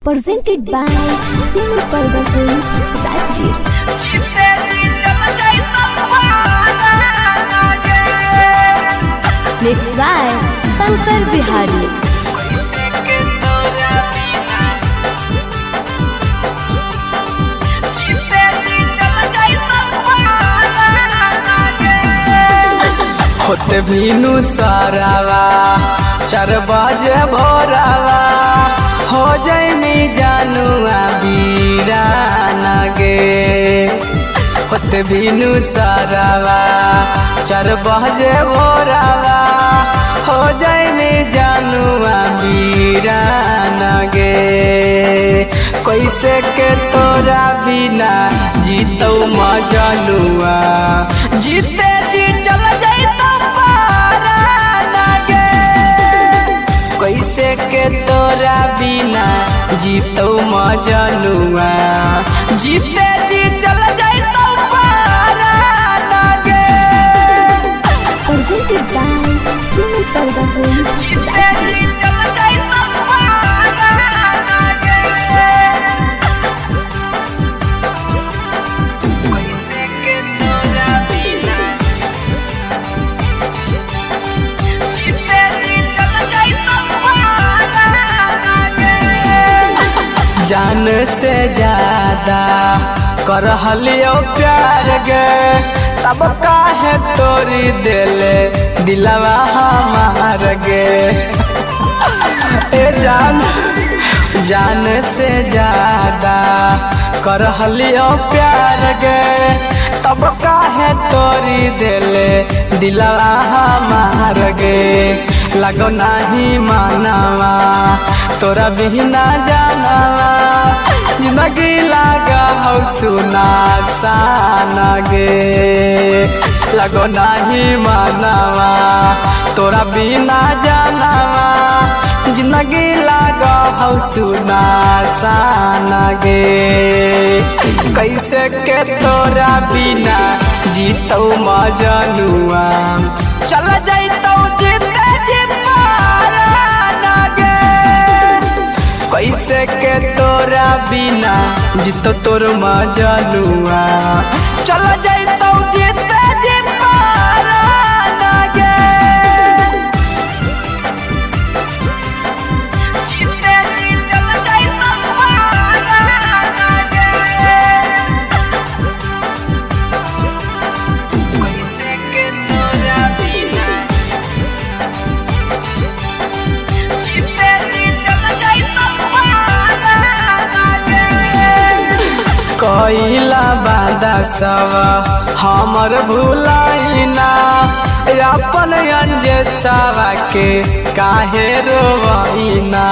Presented by Simple Films, Rajgir. Mixed by Shankar Bihari. होते भीनु सारावा 4 बजे भोरावा हो जाइनी जानुआ बीराना गे। होते भीनु सारावा 4 बजे भोरावा हो जाइनी जानुआ बीराना गे। कैसे के तोरा बिना जीतौ मजनुआ जीते जी चल जाइतो कैसे के तोरा बिना जीतो मजनुआ जीते जी चल जाइतो पारा लागे। Presented by Simple Films, जीते जी चल जाइतो पारा लागे। कैसे के तोरा बिना जीते जी चल जाइतो जान से ज्यादा करहलियो प्यार गे। तब काहे तोरी दिले दिलवा हमार गे। ए जान से ज्यादा करहलियो प्यार गे। तब काहे तोरी दिले दिलवा हमार गे। लगो नाही मानवा तोरा बिना जानवा जिंदगी लागा हौ सुना साना गे। लगो नाही मानवा तोरा बिना जानवा जिंदगी लागा हौ सुना साना गे। कैसे के तोरा बिना जीतौ मजनुआ चल जाइतौ जीते जी पारा लागे। कैसे के तोरा बिना जीतो तोर मजनुआ चल जाइतौ जीते जी पारा लागे। जीते जी चल जाइतौ पारा लागे। कैसे के तोरा बिना जीते जी चल जाइतौ पारा लागे। कइला बादा सब हमर भुलाइना अपन अंजे सवा के काहे रोइना।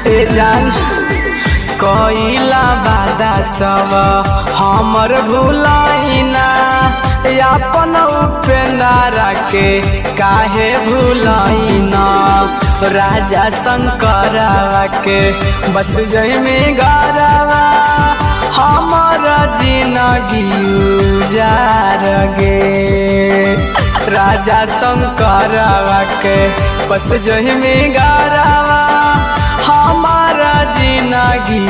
ए जान कइला बादा सब हमर भुलाइना अपन उपेंद्रा के काहे भुलाइना। राजा शंकरवा के बस जई में गारवा हमर जिंदगी उजार गे। राजा शंकरवा के बस जई में गारवा हमर जिंदगी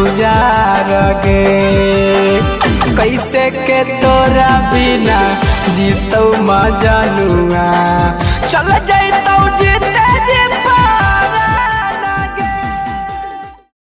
उजार गे। कैसे के तोरा बिना जीतौ मजनुआ चल जाइतौ जीते